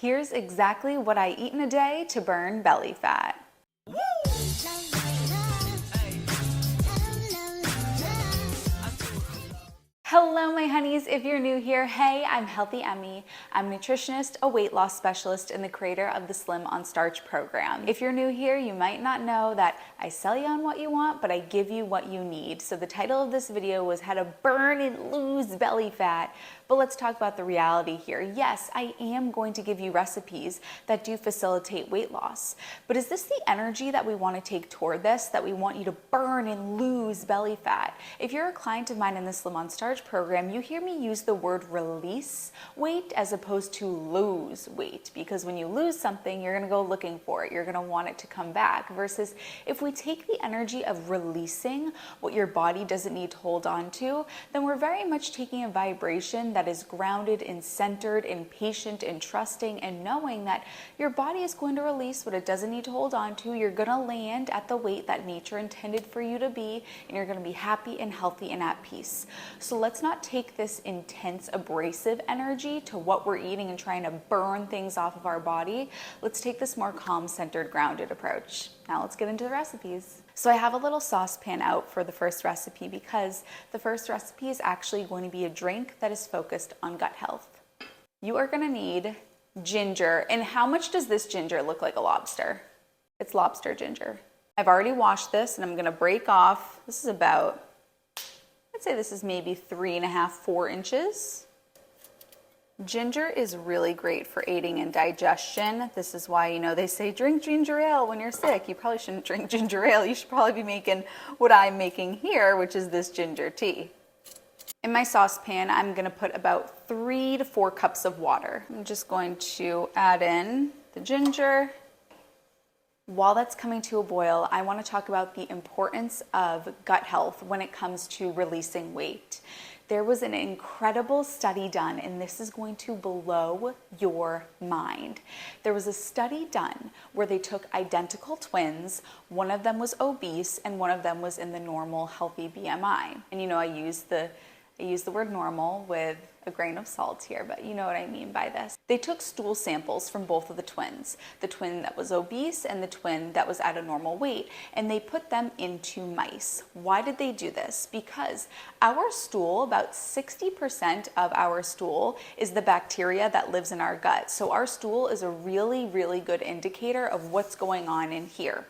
Here's exactly what I eat in a day to burn belly fat. Hello my honeys, if you're new here, hey, I'm Healthy Emmie. I'm a nutritionist, a weight loss specialist, and the creator of the Slim on Starch program. If you're new here, you might not know that I sell you on what you want, but I give you what you need. So the title of this video was how to burn and lose belly fat. But let's talk about the reality here. Yes, I am going to give you recipes that do facilitate weight loss. But is this the energy that we want to take toward this, that we want you to burn and lose belly fat? If you're a client of mine in the Slim on Starch program, you hear me use the word release weight as opposed to lose weight, because when you lose something, you're going to go looking for it. You're going to want it to come back, versus if we take the energy of releasing what your body doesn't need to hold on to, then we're very much taking a vibration that is grounded and centered and patient and trusting and knowing that your body is going to release what it doesn't need to hold on to. You're going to land at the weight that nature intended for you to be, and you're going to be happy and healthy and at peace. So let's not take this intense abrasive energy to what we're eating and trying to burn things off of our body. Let's take this more calm, centered, grounded approach. Now let's get into the recipes. So I have a little saucepan out for the first recipe because the first recipe is actually going to be a drink that is focused on gut health. You are going to need ginger. And how much does this ginger look like a lobster? It's lobster ginger. I've already washed this and I'm going to break off. This is about, I'd say this is maybe 3.5, 4 inches. Ginger is really great for aiding in digestion. This is why, they say drink ginger ale when you're sick. You probably shouldn't drink ginger ale. You should probably be making what I'm making here, which is this ginger tea. In my saucepan, I'm going to put about 3 to 4 cups of water. I'm just going to add in the ginger. While that's coming to a boil, I want to talk about the importance of gut health when it comes to releasing weight. There was an incredible study done, and this is going to blow your mind. There was a study done where they took identical twins. One of them was obese and one of them was in the normal healthy BMI. And I use the word normal with a grain of salt here, but you know what I mean by this. They took stool samples from both of the twins, the twin that was obese and the twin that was at a normal weight, and they put them into mice. Why did they do this? Because our stool, about 60% of our stool is the bacteria that lives in our gut. So our stool is a really, really good indicator of what's going on in here.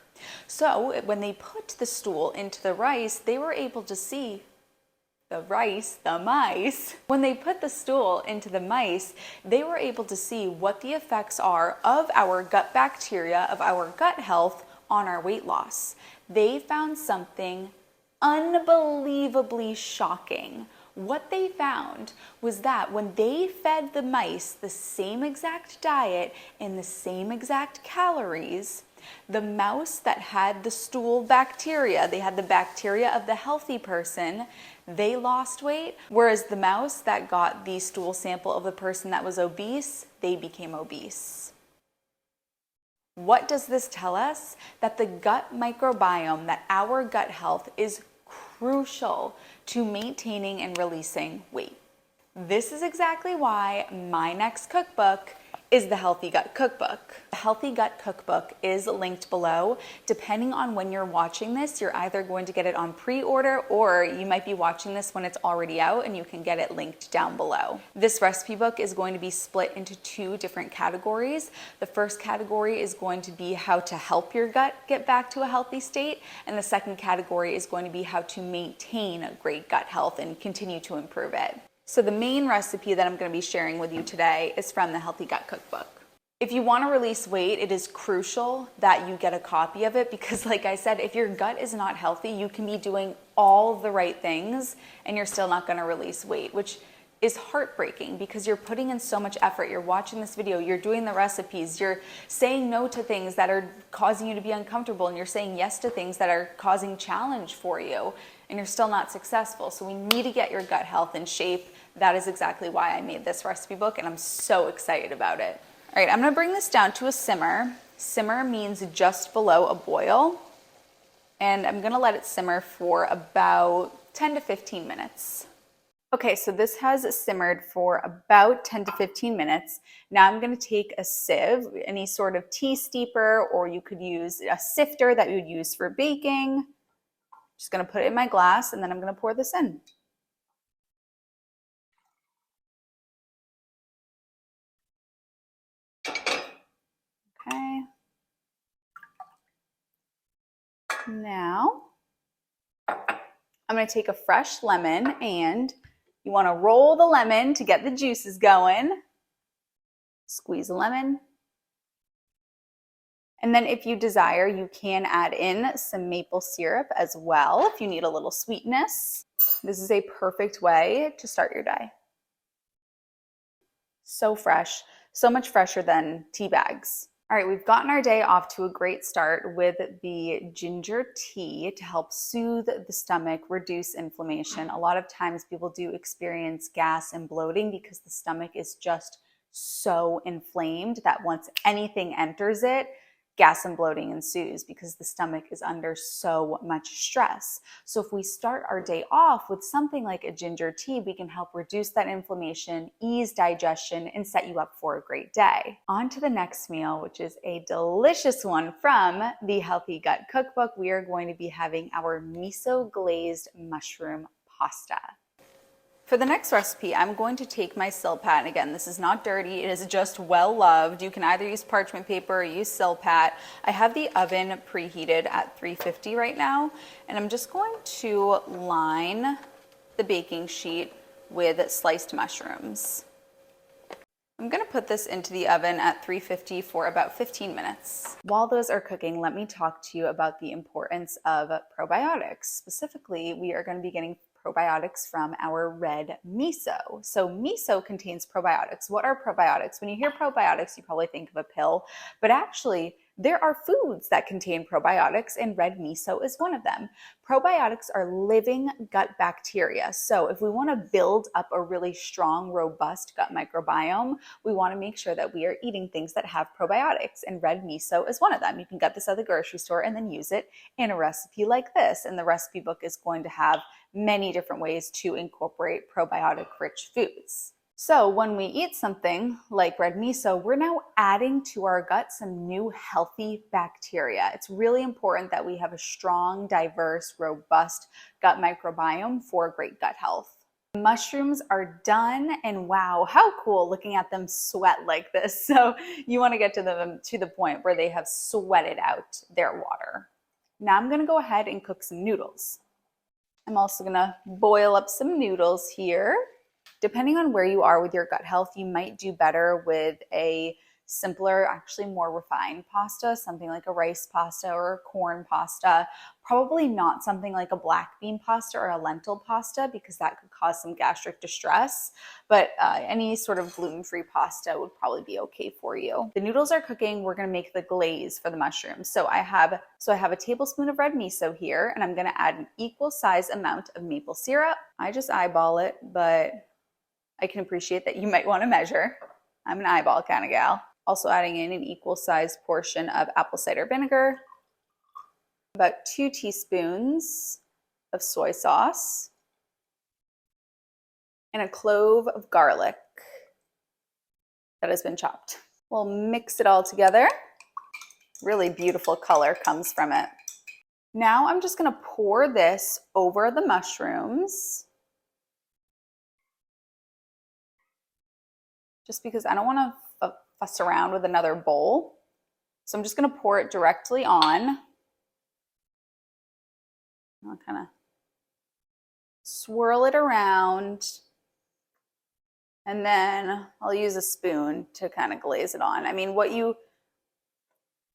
So when they put the stool into the rice, they were able to see the mice. When they put the stool into the mice, they were able to see what the effects are of our gut bacteria, of our gut health on our weight loss. They found something unbelievably shocking. What they found was that when they fed the mice the same exact diet and the same exact calories, the mouse that had the stool bacteria, they had the bacteria of the healthy person, they lost weight, whereas the mouse that got the stool sample of the person that was obese, they became obese. What does this tell us? That the gut microbiome, that our gut health is crucial to maintaining and releasing weight. This is exactly why my next cookbook is the Healthy Gut Cookbook. The Healthy Gut Cookbook is linked below. Depending on when you're watching this, you're either going to get it on pre-order or you might be watching this when it's already out and you can get it linked down below. This recipe book is going to be split into 2 different categories. The first category is going to be how to help your gut get back to a healthy state, and the second category is going to be how to maintain a great gut health and continue to improve it. So the main recipe that I'm going to be sharing with you today is from the Healthy Gut Cookbook. If you want to release weight, it is crucial that you get a copy of it because, like I said, if your gut is not healthy, you can be doing all the right things and you're still not going to release weight, which is heartbreaking because you're putting in so much effort. You're watching this video, you're doing the recipes, you're saying no to things that are causing you to be uncomfortable, and you're saying yes to things that are causing challenge for you, and you're still not successful. So we need to get your gut health in shape. That is exactly why I made this recipe book, and I'm so excited about it. All right, I'm gonna bring this down to a simmer. Simmer means just below a boil. And I'm gonna let it simmer for about 10 to 15 minutes. Okay, so this has simmered for about 10 to 15 minutes. Now I'm going to take a sieve, any sort of tea steeper, or you could use a sifter that you would use for baking. Just going to put it in my glass and then I'm going to pour this in. Okay. Now I'm going to take a fresh lemon, and you want to roll the lemon to get the juices going. Squeeze a lemon. And then if you desire, you can add in some maple syrup as well if you need a little sweetness. This is a perfect way to start your day. So fresh, so much fresher than tea bags. All right, we've gotten our day off to a great start with the ginger tea to help soothe the stomach, reduce inflammation. A lot of times people do experience gas and bloating because the stomach is just so inflamed that once anything enters it, gas and bloating ensues because the stomach is under so much stress. So if we start our day off with something like a ginger tea, we can help reduce that inflammation, ease digestion, and set you up for a great day. On to the next meal, which is a delicious one from the Healthy Gut Cookbook. We are going to be having our miso glazed mushroom pasta. For the next recipe, I'm going to take my Silpat, and again, this is not dirty, it is just well loved. You can either use parchment paper or use Silpat. I have the oven preheated at 350 right now, and I'm just going to line the baking sheet with sliced mushrooms. I'm going to put this into the oven at 350 for about 15 minutes. While those are cooking, let me talk to you about the importance of probiotics. Specifically, we are going to be getting probiotics from our red miso. So miso contains probiotics. What are probiotics? When you hear probiotics, you probably think of a pill, but actually there are foods that contain probiotics, and red miso is one of them. Probiotics are living gut bacteria. So if we want to build up a really strong, robust gut microbiome, we want to make sure that we are eating things that have probiotics, and red miso is one of them. You can get this at the grocery store and then use it in a recipe like this. And the recipe book is going to have many different ways to incorporate probiotic-rich foods. So when we eat something like red miso, we're now adding to our gut some new healthy bacteria. It's really important that we have a strong, diverse, robust gut microbiome for great gut health. The mushrooms are done, and wow, how cool looking at them sweat like this. So you want to get to them to the point where they have sweated out their water. Now I'm going to go ahead and cook some noodles. I'm also going to boil up some noodles here. Depending on where you are with your gut health, you might do better with a simpler, actually more refined pasta, something like a rice pasta or a corn pasta. Probably not something like a black bean pasta or a lentil pasta because that could cause some gastric distress, but any sort of gluten-free pasta would probably be okay for you. The noodles are cooking. We're going to make the glaze for the mushrooms. So I have a tablespoon of red miso here, and I'm going to add an equal size amount of maple syrup. I just eyeball it, but I can appreciate that you might want to measure. I'm an eyeball kind of gal. Also adding in an equal sized portion of apple cider vinegar, about 2 teaspoons of soy sauce, and a clove of garlic that has been chopped. We'll mix it all together. Really beautiful color comes from it. Now I'm just going to pour this over the mushrooms, just because I don't want to fuss around with another bowl. So I'm just going to pour it directly on. I'll kind of swirl it around, and then I'll use a spoon to kind of glaze it on. I mean,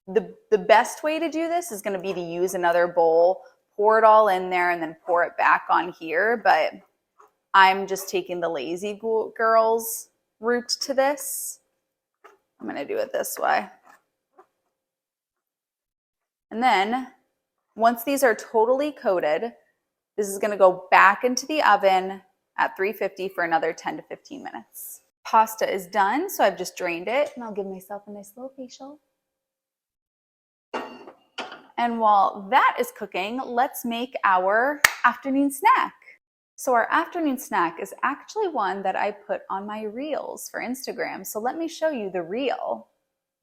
the best way to do this is going to be to use another bowl, pour it all in there, and then pour it back on here. But I'm just taking the lazy girl's route to this. I'm going to do it this way. And then once these are totally coated, this is going to go back into the oven at 350 for another 10 to 15 minutes. Pasta is done, so I've just drained it, and I'll give myself a nice little facial. And while that is cooking, let's make our afternoon snack. So our afternoon snack is actually one that I put on my reels for Instagram. So let me show you the reel.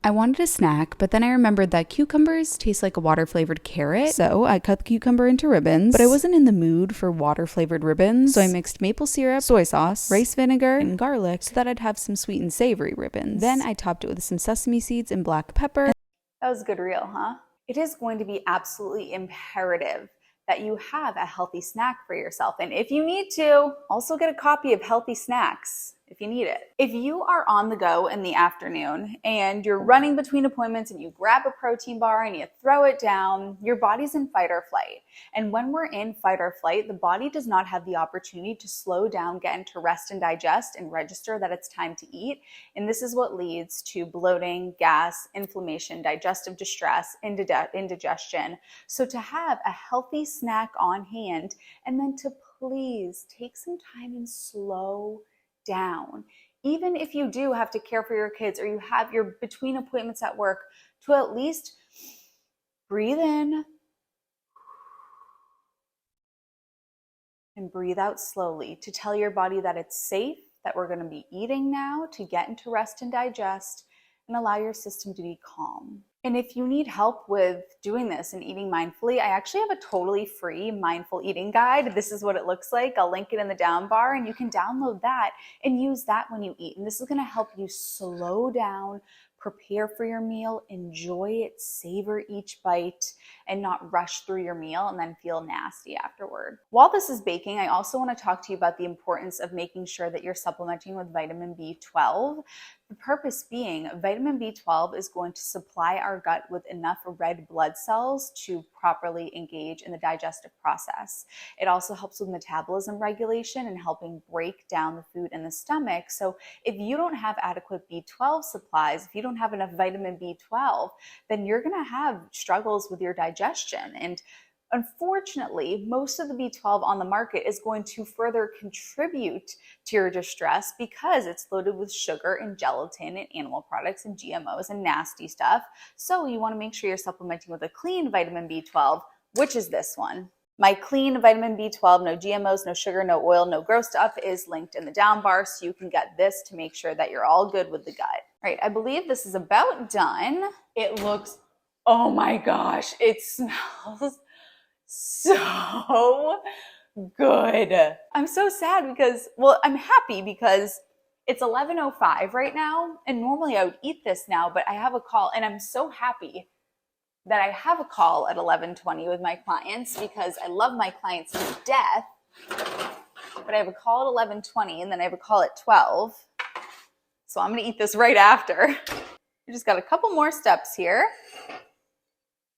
I wanted a snack, but then I remembered that cucumbers taste like a water-flavored carrot, so I cut the cucumber into ribbons, but I wasn't in the mood for water-flavored ribbons, so I mixed maple syrup, soy sauce, rice vinegar, and garlic so that I'd have some sweet and savory ribbons. Then I topped it with some sesame seeds and black pepper. That was a good reel, huh? It is going to be absolutely imperative that you have a healthy snack for yourself. And if you need to, also get a copy of Healthy Snacks if you need it. If you are on the go in the afternoon and you're running between appointments and you grab a protein bar and you throw it down, your body's in fight or flight. And when we're in fight or flight, the body does not have the opportunity to slow down, get into rest and digest and register that it's time to eat. And this is what leads to bloating, gas, inflammation, digestive distress, indigestion. So to have a healthy snack on hand, and then to please take some time and slow down. Even if you do have to care for your kids or you have your between appointments at work, to at least breathe in and breathe out slowly to tell your body that it's safe, that we're going to be eating now, to get into rest and digest and allow your system to be calm. And if you need help with doing this and eating mindfully, I actually have a totally free mindful eating guide. This is what it looks like. I'll link it in the down bar and you can download that and use that when you eat. And this is going to help you slow down, prepare for your meal, enjoy it, savor each bite, and not rush through your meal and then feel nasty afterward. While this is baking, I also want to talk to you about the importance of making sure that you're supplementing with vitamin B12. The purpose being, vitamin B12 is going to supply our gut with enough red blood cells to properly engage in the digestive process. It also helps with metabolism regulation and helping break down the food in the stomach. So if you don't have adequate B12 supplies, if you don't have enough vitamin B12, then you're going to have struggles with your digestion. And unfortunately, most of the B12 on the market is going to further contribute to your distress because it's loaded with sugar and gelatin and animal products and GMOs and nasty stuff. So you want to make sure you're supplementing with a clean vitamin B12, which is this one. My clean vitamin B12, no GMOs, no sugar, no oil, no gross stuff, is linked in the down bar, so you can get this to make sure that you're all good with the gut. All right, I believe this is about done. It looks, oh my gosh, it smells so good. I'm so sad because, well, I'm happy because it's 11:05 right now, and normally I would eat this now, but I have a call, and I'm so happy that I have a call at 11:20 with my clients because I love my clients to death, but I have a call at 11:20 and then I have a call at 12. So I'm gonna eat this right after. We just got a couple more steps here.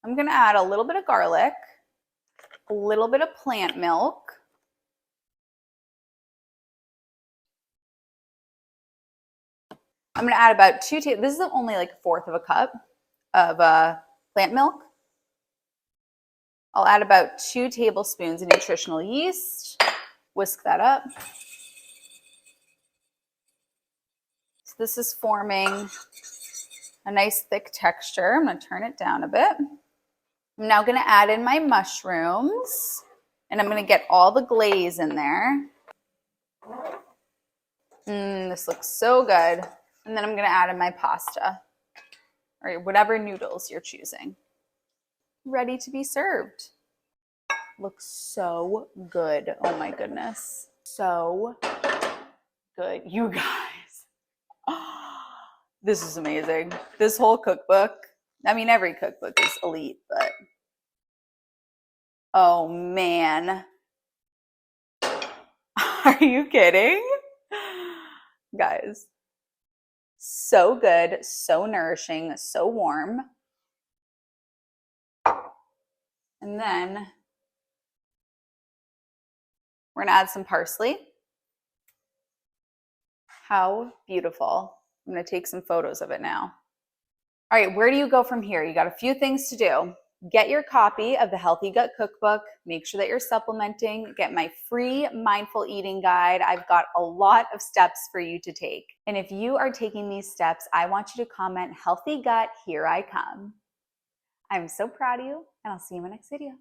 I'm gonna add a little bit of garlic, a little bit of plant milk, I'm gonna add about this is only like 1/4 of a cup of plant milk. I'll add about 2 tablespoons of nutritional yeast. Whisk that up. So this is forming a nice thick texture. I'm gonna turn it down a bit. I'm now gonna add in my mushrooms and I'm gonna get all the glaze in there. This looks so good. And then I'm gonna add in my pasta or whatever noodles you're choosing. Ready to be served. Looks so good. Oh my goodness. So good. You guys. This is amazing. This whole cookbook. I mean, every cookbook is elite, but oh man. Are you kidding? Guys. So good, so nourishing, so warm. And then we're gonna add some parsley. How beautiful. I'm gonna take some photos of it now. All right, where do you go from here? You got a few things to do. Get your copy of the Healthy Gut Cookbook. Make sure that you're supplementing. Get my free mindful eating guide. I've got a lot of steps for you to take. And if you are taking these steps, I want you to comment, "Healthy Gut, here I come." I'm so proud of you, and I'll see you in my next video.